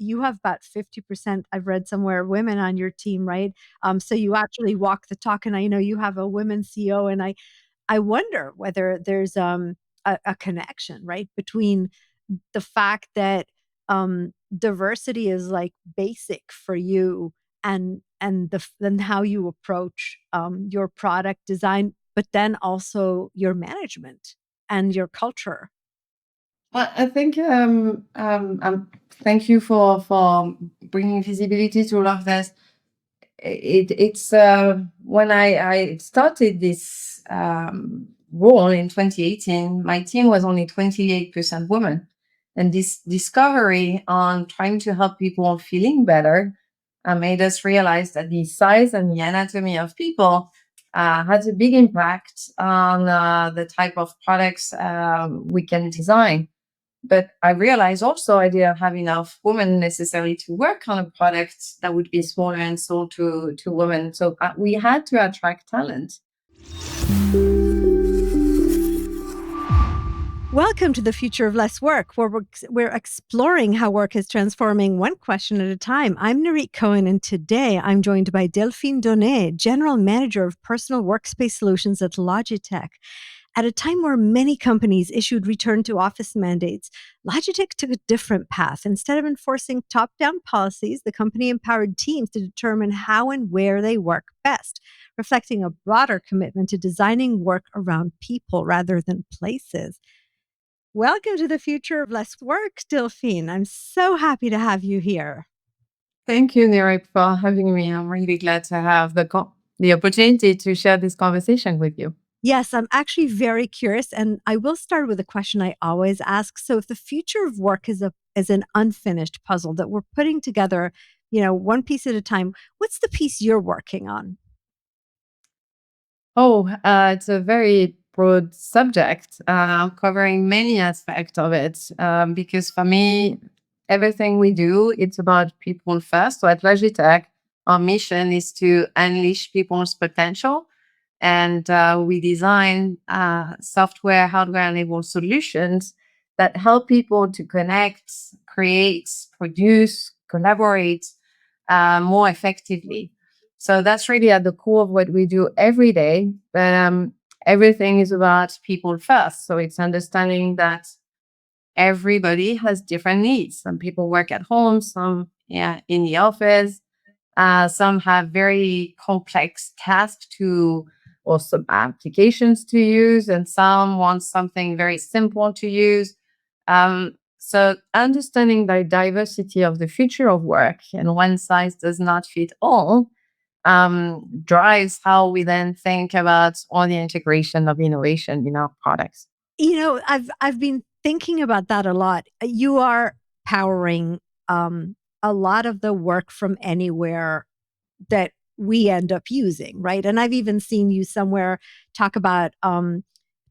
you have about 50%, I've read somewhere, women on your team, right? So you actually walk the talk, and I know you have a women CEO, and I wonder whether there's a connection, right, between the fact that diversity is like basic for you, and how you approach your product design, but then also your management and your culture. Well, I think thank you for bringing visibility to all of this. It's when I started this role in 2018, my team was only 28% women, and this discovery on trying to help people feeling better made us realize that the size and the anatomy of people has a big impact on the type of products we can design. But I realized also I didn't have enough women necessarily to work on a product that would be smaller and sold to women. So we had to attract talent. Welcome to the Future of Less Work, where we're exploring how work is transforming one question at a time. I'm Nirit Cohen, and today I'm joined by Delphine Donné, General Manager of Personal Workspace Solutions at Logitech. At a time where many companies issued return to office mandates, Logitech took a different path. Instead of enforcing top down policies, the company empowered teams to determine how and where they work best, reflecting a broader commitment to designing work around people rather than places. Welcome to the Future of Less Work, Delphine. I'm so happy to have you here. Thank you, Nirit, for having me. I'm really glad to have the opportunity to share this conversation with you. Yes, I'm actually very curious, and I will start with a question I always ask. So, if the future of work is an unfinished puzzle that we're putting together, one piece at a time, what's the piece you're working on? Oh, it's a very broad subject, covering many aspects of it. Because for me, everything we do, it's about people first. So at Logitech, our mission is to unleash people's potential. And we design software, hardware-enabled solutions that help people to connect, create, produce, collaborate more effectively. So that's really at the core of what we do every day. But everything is about people first. So it's understanding that everybody has different needs. Some people work at home, some in the office. Some have very complex tasks or some applications to use, and some want something very simple to use. So understanding the diversity of the future of work and one size does not fit all drives how we then think about all the integration of innovation in our products. I've been thinking about that a lot. You are powering a lot of the work from anywhere that we end up using, right? And I've even seen you somewhere talk about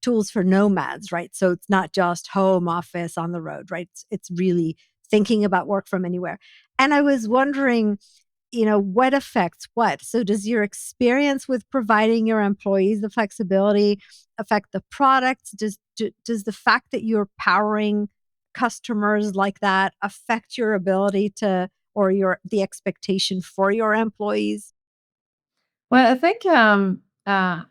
tools for nomads, right? So it's not just home office on the road, right? It's really thinking about work from anywhere. And I was wondering, what affects what? So does your experience with providing your employees the flexibility affect the products? Does the fact that you're powering customers like that affect your ability to, or the expectation for your employees? Well, I think the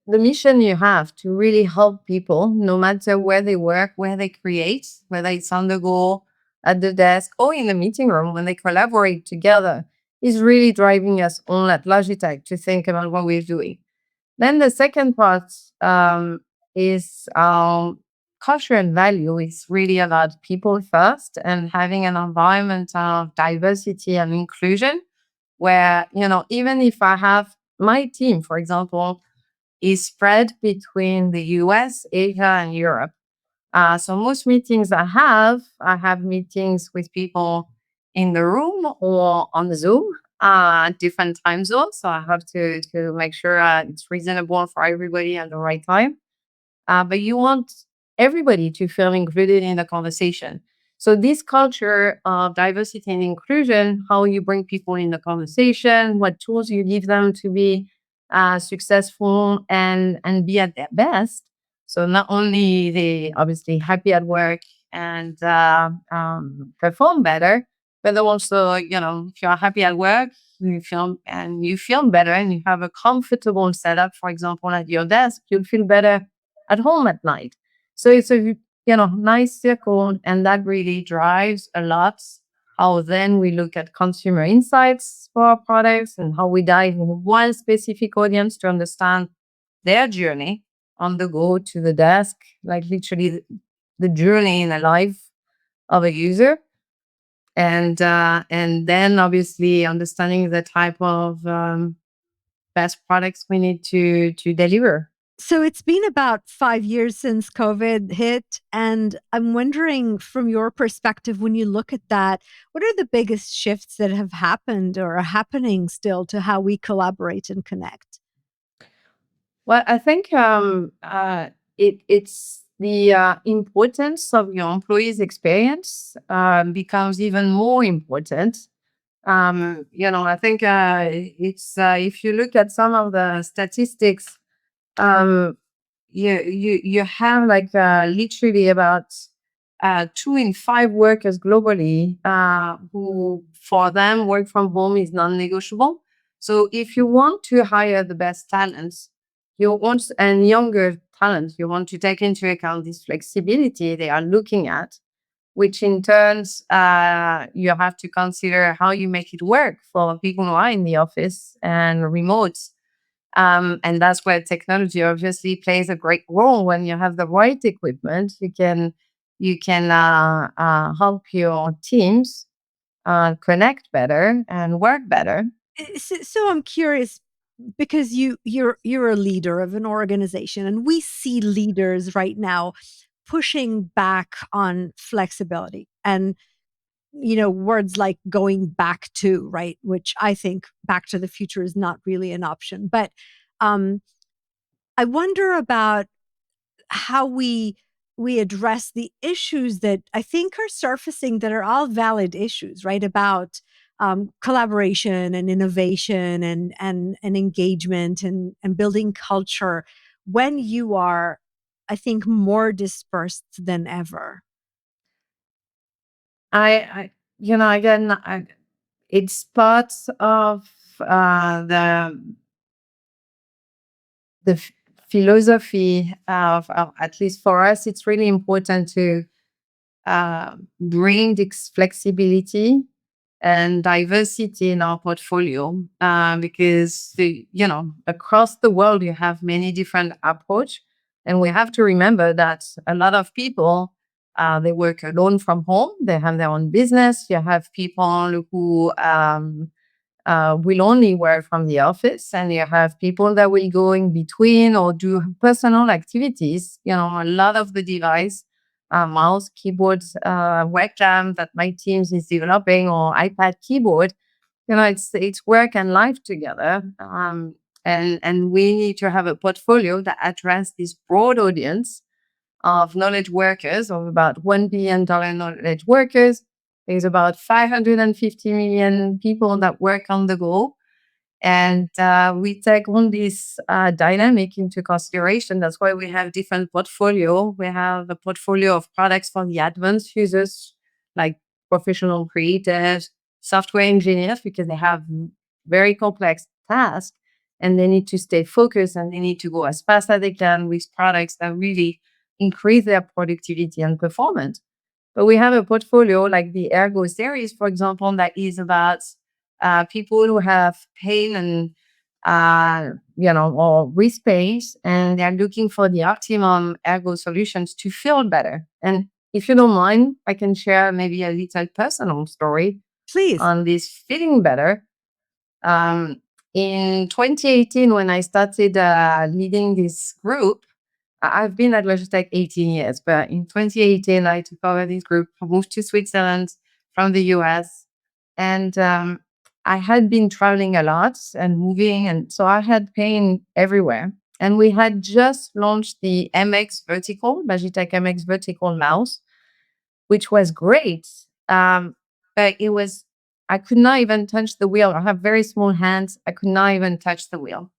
mission you have to really help people, no matter where they work, where they create, whether it's on the go, at the desk, or in the meeting room, when they collaborate together, is really driving us all at Logitech to think about what we're doing. Then the second part is culture and value. Is really about people first and having an environment of diversity and inclusion where, even if I have my team, for example, is spread between the US, Asia, and Europe. So most meetings I have meetings with people in the room or on Zoom, different time zones. So I have to make sure it's reasonable for everybody at the right time. But you want everybody to feel included in the conversation. So this culture of diversity and inclusion, how you bring people in the conversation, what tools you give them to be successful and be at their best. So not only they obviously happy at work and perform better, but also, if you're happy at work, you feel better and you have a comfortable setup, for example, at your desk, you'll feel better at home at night. So it's a, nice circle, and that really drives a lot how then we look at consumer insights for our products and how we dive in one specific audience to understand their journey on the go to the desk, like literally the journey in a life of a user. And then obviously understanding the type of best products we need to deliver. So it's been about 5 years since COVID hit. And I'm wondering, from your perspective, when you look at that, what are the biggest shifts that have happened or are happening still to how we collaborate and connect? Well, I think it's the importance of your employees' experience becomes even more important. I think it's if you look at some of the statistics, um, you have like literally about 2 in 5 workers globally who, for them, work from home is non-negotiable. So if you want to hire the best talents, and younger talents, you want to take into account this flexibility they are looking at, which in turns you have to consider how you make it work for people who are in the office and remote. And that's where technology obviously plays a great role. When you have the right equipment, you can help your teams connect better and work better. So I'm curious, because you're a leader of an organization, and we see leaders right now pushing back on flexibility and words like going back to, right, which I think back to the future is not really an option. But um I wonder about how we address the issues that I think are surfacing, that are all valid issues, right? About collaboration and innovation and engagement and building culture when you are, I think, more dispersed than ever. Again, it's part of the philosophy of, at least for us, it's really important to bring this flexibility and diversity in our portfolio because across the world you have many different approach, and we have to remember that a lot of people they work alone from home, they have their own business. You have people who will only work from the office, and you have people that will go in between or do personal activities. A lot of the device, mouse, keyboards, webcam that my teams is developing, or iPad keyboard, it's work and life together. And we need to have a portfolio that address this broad audience of knowledge workers, of about $1 billion knowledge workers. There's about 550 million people that work on the go. And we take all this dynamic into consideration. That's why we have different portfolio. We have a portfolio of products for the advanced users, like professional creators, software engineers, because they have very complex tasks and they need to stay focused and they need to go as fast as they can with products that really increase their productivity and performance. But we have a portfolio like the Ergo series, for example, that is about people who have pain and or wrist pains, and they're looking for the optimum ergo solutions to feel better. And if you don't mind, I can share maybe a little personal story Please. on this feeling better. Um, in 2018, when I started leading this group, I've been at Logitech 18 years, but in 2018, I took over this group, moved to Switzerland from the US, and I had been traveling a lot and moving, and so I had pain everywhere. And we had just launched the MX Vertical, Logitech MX Vertical mouse, which was great. But I could not even touch the wheel. I have very small hands. I could not even touch the wheel.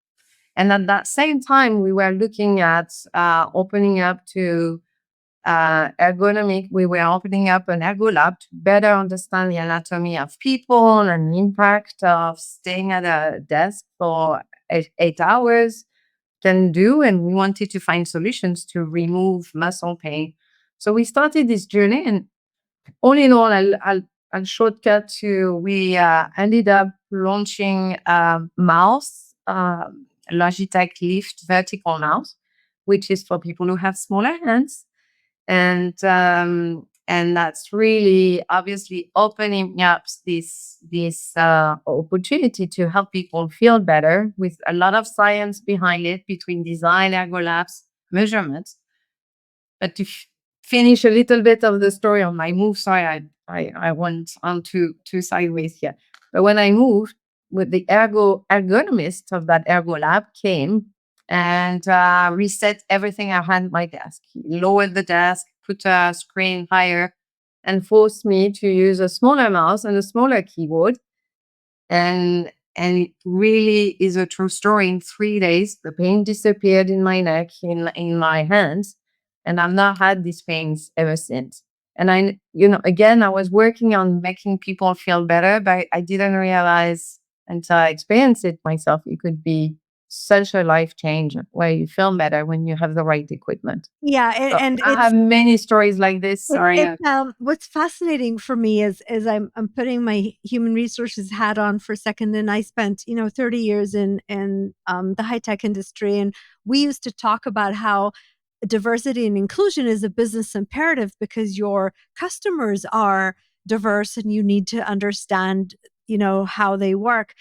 And at that same time, we were looking at opening up to ergonomic. We were opening up an ergo lab to better understand the anatomy of people and the impact of staying at a desk for 8 hours can do. And we wanted to find solutions to remove muscle pain. So we started this journey, and all in all, I'll shortcut to we ended up launching mouse, Logitech Lift vertical mouse, which is for people who have smaller hands, and that's really obviously opening up this opportunity to help people feel better with a lot of science behind it between design, ergo labs, measurements. But to finish a little bit of the story on my move, sorry, I went on too sideways here. But when I moved, with the ergonomist of that ergo lab came and reset everything I had at my desk. He lowered the desk, put a screen higher, and forced me to use a smaller mouse and a smaller keyboard. And it really is a true story. In 3 days, the pain disappeared in my neck, in my hands, and I've not had these pains ever since. And again, I was working on making people feel better, but I didn't realize until I experienced it myself, it could be such a life change where you feel better when you have the right equipment. Yeah, So and I have many stories like this. Sorry. what's fascinating for me is I'm putting my human resources hat on for a second, and I spent 30 years in the high tech industry, and we used to talk about how diversity and inclusion is a business imperative because your customers are diverse and you need to understand how they work.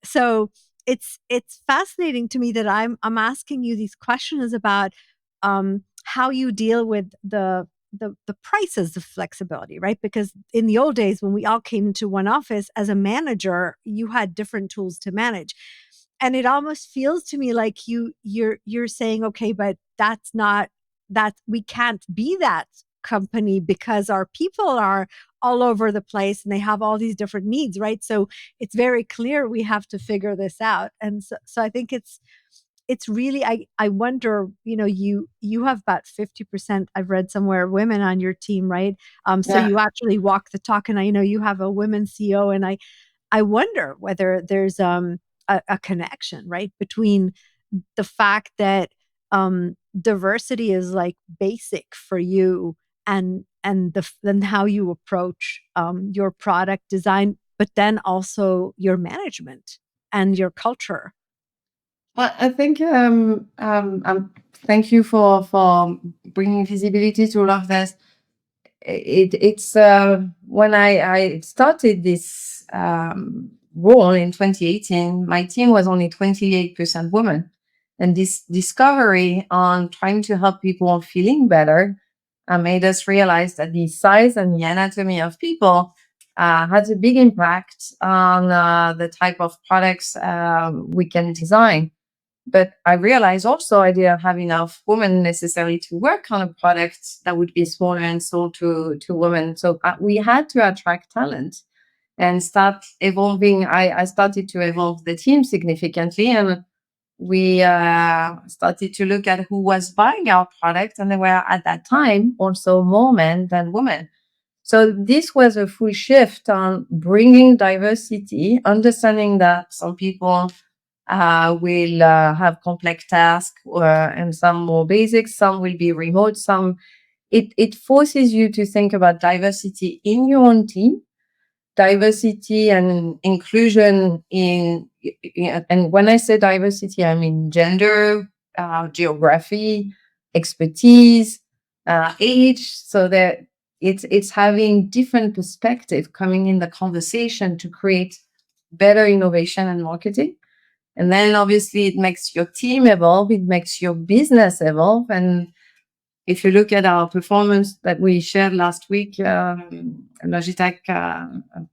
So it's fascinating to me that I'm asking you these questions about how you deal with the prices of flexibility, right? Because in the old days, when we all came into one office as a manager, you had different tools to manage. And it almost feels to me like you're saying, okay, but that's not that we can't be that company because our people are all over the place and they have all these different needs, right? So it's very clear we have to figure this out. And so I think it's really I wonder, you have about 50%, I've read somewhere, women on your team, right? So Yeah. you actually walk the talk, and I know you have a women CEO, and I wonder whether there's a connection, right, between the fact that diversity is like basic for you, then how you approach your product design, but then also your management and your culture. Well, I think thank you for bringing visibility to all of this. It's when I started this role in 2018, my team was only 28% women, and this discovery on trying to help people feeling better made us realize that the size and the anatomy of people has a big impact on the type of products we can design. But I realized also I didn't have enough women necessarily to work on a product that would be smaller and sold to women. So we had to attract talent and start evolving. I started to evolve the team significantly, and we started to look at who was buying our product, and there were at that time also more men than women. So this was a full shift on bringing diversity, understanding that some people will have complex tasks, and some more basic, some will be remote, some it forces you to think about diversity in your own team, diversity and inclusion and when I say diversity, I mean gender, geography, expertise, age, so that it's having different perspective coming in the conversation to create better innovation and marketing. And then obviously it makes your team evolve, it makes your business evolve. And if you look at our performance that we shared last week, Logitech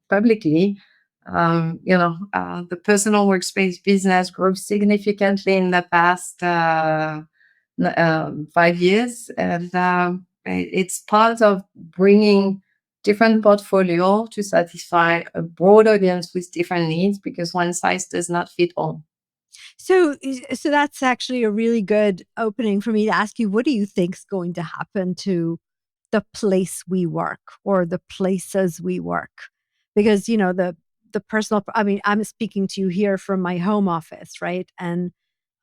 publicly, the personal workspace business grew significantly in the past 5 years. And it's part of bringing different portfolio to satisfy a broad audience with different needs, because one size does not fit all. So that's actually a really good opening for me to ask you, what do you think's going to happen to the place we work or the places we work? Because, the personal, I mean, I'm speaking to you here from my home office, right? And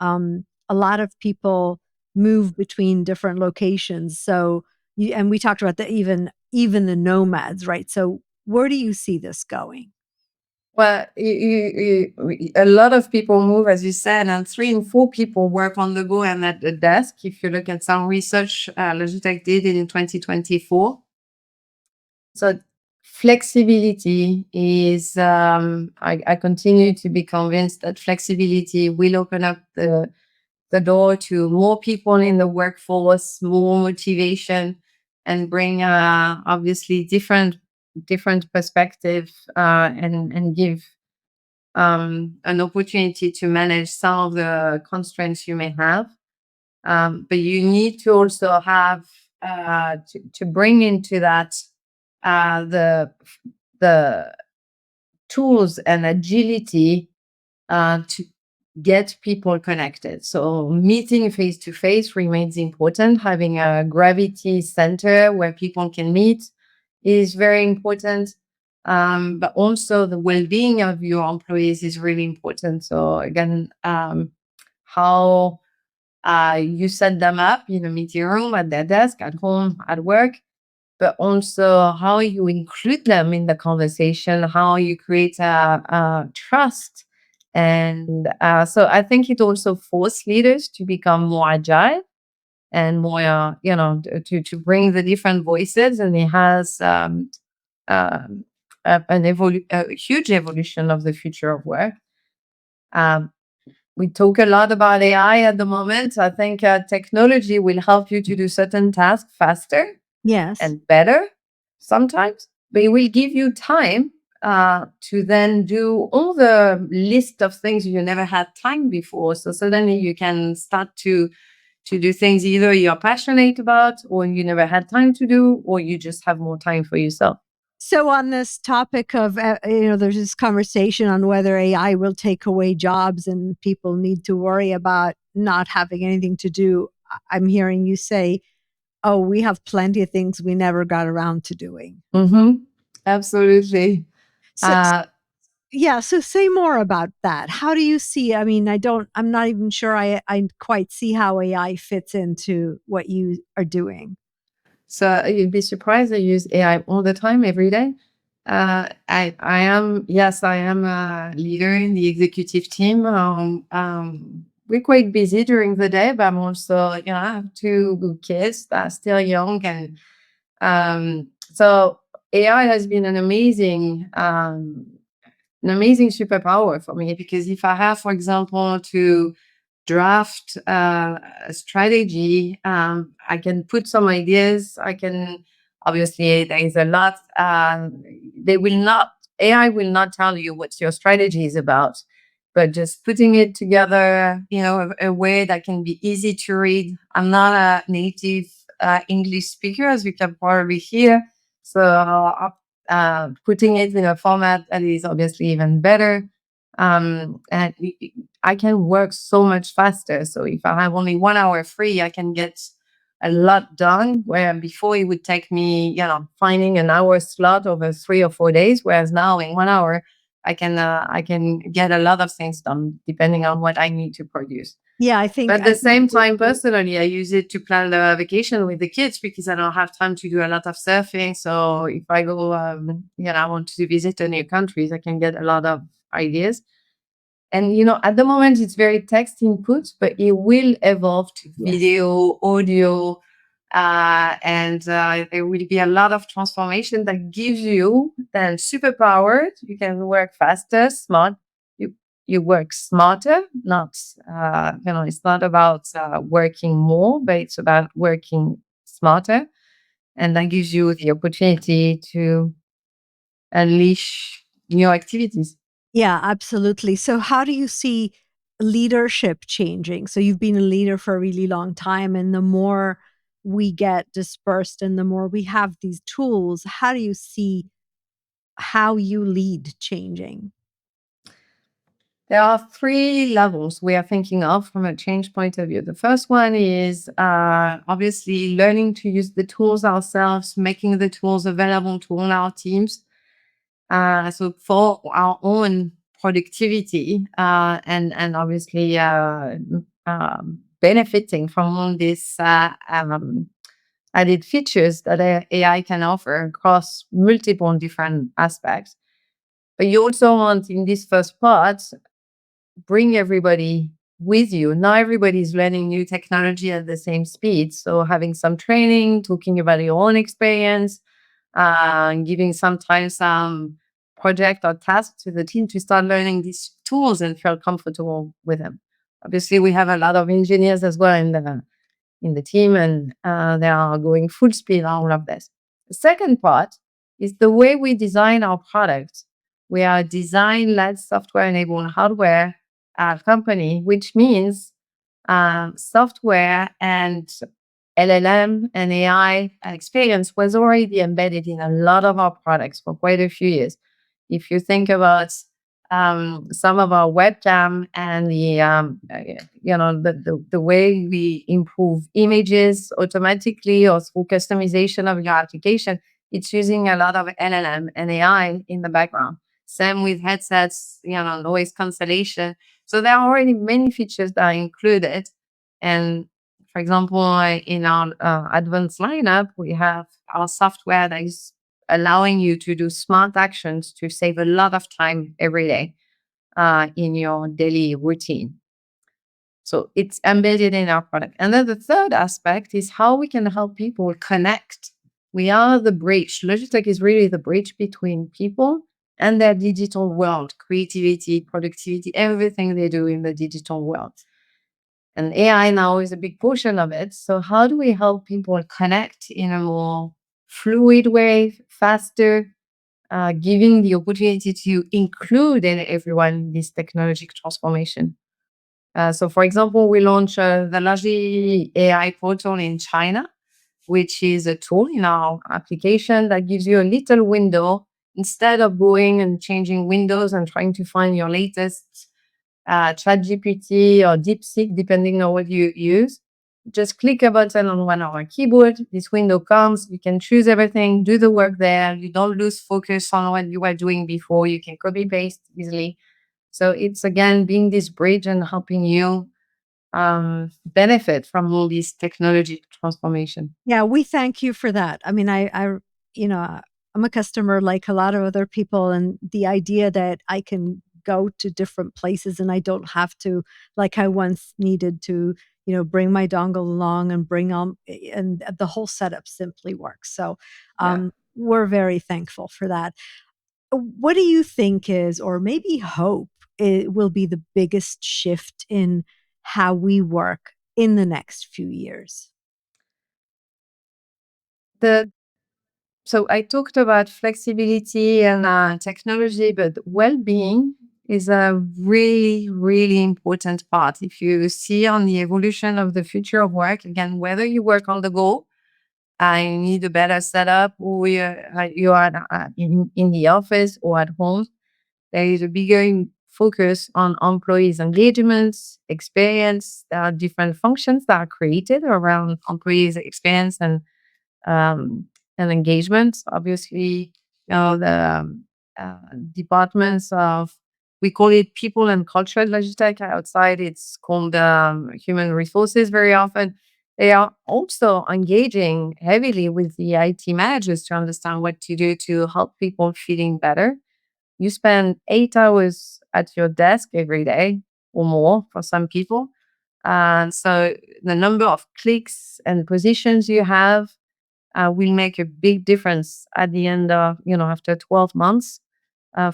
a lot of people move between different locations. So, and we talked about the even the nomads, right? So, where do you see this going? Well, a lot of people move, as you said, and 3 and 4 people work on the go and at the desk. If you look at some research, Logitech did it in 2024. So flexibility is, I continue to be convinced that flexibility will open up the door to more people in the workforce, more motivation, and bring obviously different perspective, and give an opportunity to manage some of the constraints you may have. But you need to also have to bring into that the tools and agility to get people connected. So meeting face to face remains important. Having a gravity center where people can meet is very important. But also the well-being of your employees is really important. So again, how you set them up in a meeting room, at their desk, at home, at work, but also how you include them in the conversation, how you create a trust. And so I think it also forces leaders to become more agile and more, to bring the different voices. And it has um, a huge evolution of the future of work. Um, we talk a lot about AI at the moment. I think technology will help you to do certain tasks faster Yes. and better sometimes, but it will give you time to then do all the list of things you never had time before. So suddenly you can start to do things either you're passionate about or you never had time to do, or you just have more time for yourself. So on this topic of, there's this conversation on whether AI will take away jobs and people need to worry about not having anything to do. I'm hearing you say, oh, we have plenty of things we never got around to doing. Mm-hmm. Absolutely. So, yeah. So say more about that. How do you see? I mean, I'm not even sure I quite see how AI fits into what you are doing. So you'd be surprised. I use AI all the time, every day. I am, yes, I am a leader in the executive team. We're quite busy during the day, but I'm also, I have 2 kids that are still young, and so AI has been an amazing superpower for me, because if I have, for example, to draft a strategy, I can put some ideas. I can, obviously, there is a lot. They will not, AI will not tell you what your strategy is about, but just putting it together, a way that can be easy to read. I'm not a native English speaker, as you can probably hear. So putting it in a format that is obviously even better. And I can work so much faster. So if I have only 1 hour free, I can get a lot done, where before it would take me, finding an hour slot over 3 or 4 days. Whereas now in 1 hour, I can get a lot of things done depending on what I need to produce. Yeah, I think But at the same time, personally, I use it to plan the vacation with the kids, because I don't have time to do a lot of surfing. So if I go, I want to visit a new countries, I can get a lot of ideas. And, at the moment, it's very text input, but it will evolve to video, audio, and there will be a lot of transformation that gives you then superpowered. You can work faster, smart. You work smarter, not, it's not about working more, but it's about working smarter. And that gives you the opportunity to unleash new activities. Yeah, absolutely. So how do you see leadership changing? So you've been a leader for a really long time, and the more we get dispersed and the more we have these tools, how do you see how you lead changing? There are three levels we are thinking of from a change point of view. The first one is obviously learning to use the tools ourselves, making the tools available to all our teams. So for our own productivity and obviously benefiting from all these added features that AI can offer across multiple different aspects. But you also want, in this first part, bring everybody with you. Not everybody is learning new technology at the same speed. So having some training, talking about your own experience, giving sometimes some project or task to the team to start learning these tools and feel comfortable with them. Obviously, we have a lot of engineers as well in the team, and they are going full speed on all of this. The second part is the way we design our products. We are a design-led software-enabled hardware company, which means software and LLM and AI experience was already embedded in a lot of our products for quite a few years. If you think about some of our webcam and the way we improve images automatically or through customization of your application, it's using a lot of LLM and AI in the background. Same with headsets, noise cancellation. So there are already many features that are included. And for example, in our advanced lineup, we have our software that is allowing you to do smart actions to save a lot of time every day in your daily routine. So it's embedded in our product. And then the third aspect is how we can help people connect. We are the bridge. Logitech is really the bridge between people and their digital world, creativity, productivity, everything they do in the digital world. And AI now is a big portion of it. So how do we help people connect in a more fluid way, faster, giving the opportunity to include everyone in this technological transformation? So, for example, we launched the Logi AI portal in China, which is a tool in our application that gives you a little window instead of going and changing windows and trying to find your latest ChatGPT or DeepSeek, depending on what you use. Just click a button on one of our keyboard. This window comes. You can choose everything, do the work there. You don't lose focus on what you were doing before. You can copy paste easily. So it's again being this bridge and helping you benefit from all this technology transformation. Yeah, we thank you for that. I mean, you know, I'm a customer like a lot of other people, and the idea that I can go to different places and I don't have to, like I once needed to, bring my dongle along and bring on, and the whole setup simply works. So, Yeah. we're very thankful for that. What do you think is, or maybe hope it will be the biggest shift in how we work in the next few years? The So I talked about flexibility and technology, but well-being is a really, really important part. If you see on the evolution of the future of work, again, whether you work on the go, you need a better setup, or you are in the office or at home, there is a bigger focus on employees' engagements, experience. There are different functions that are created around employees' experience um, and engagement. Obviously, the uh, departments of, we call it people and culture at Logitech. Outside, it's called human resources very often. They are also engaging heavily with the IT managers to understand what to do to help people feeling better. You spend 8 hours at your desk every day or more for some people. And so the number of clicks and positions you have will make a big difference at the end of, after 12 months.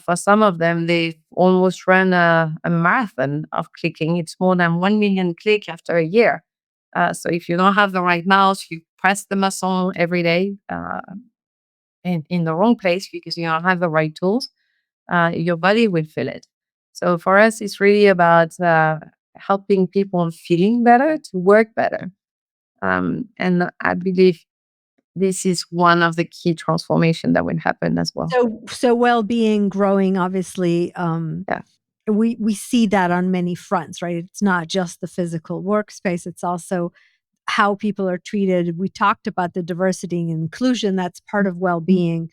For some of them, they almost run a marathon of clicking. It's more than 1 million click after a year. So if you don't have the right mouse, you press the muscle every day in the wrong place because you don't have the right tools, your body will feel it. So for us, it's really about helping people feeling better to work better. And I believe this is one of the key transformation that will happen as well. So well-being growing, obviously, Yeah. we see that on many fronts, right? It's not just the physical workspace, it's also how people are treated. We talked about the diversity and inclusion. That's part of well-being,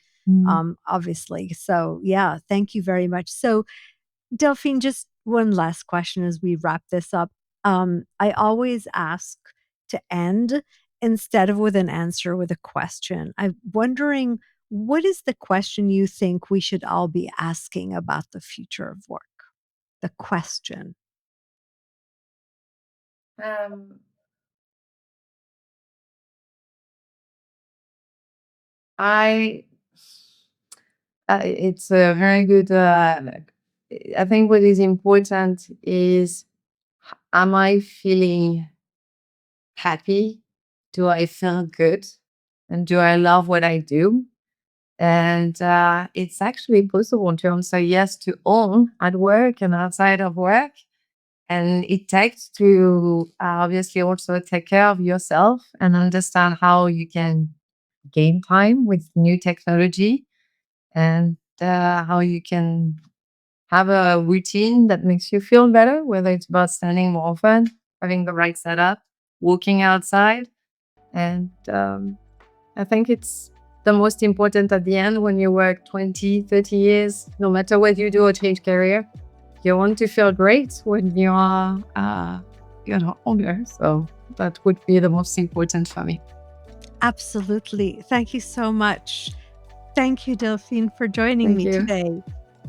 obviously. So yeah, thank you very much. So Delphine, just one last question as we wrap this up. I always ask to end instead of with an answer with a question. I'm wondering, what is the question you think we should all be asking about the future of work? The question. Um, I it's a very good. I think what is important is, am I feeling happy? Do I feel good? And do I love what I do? And it's actually possible to answer yes to all at work and outside of work. And it takes to obviously also take care of yourself and understand how you can gain time with new technology, and how you can have a routine that makes you feel better, whether it's about standing more often, having the right setup, walking outside. And I think it's the most important at the end when you work 20, 30 years, no matter what you do or change career. You want to feel great when you are older. So that would be the most important for me. Absolutely. Thank you so much. Thank you, Delphine, for joining Thank me you. today.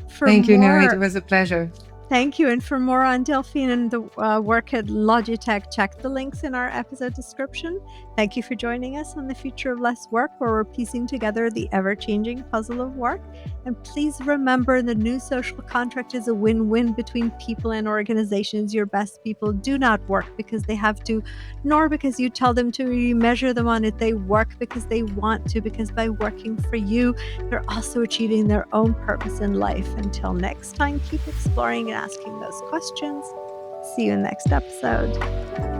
For Thank you, Nirit. It more was a pleasure. Thank you. And for more on Delphine and the work at Logitech, check the links in our episode description. Thank you for joining us on The Future of Less Work, where we're piecing together the ever-changing puzzle of work. And please remember, the new social contract is a win-win between people and organizations. Your best people do not work because they have to, nor because you tell them to. You measure them on it. They work because they want to, because by working for you, they're also achieving their own purpose in life. Until next time, keep exploring and asking those questions. See you in the next episode.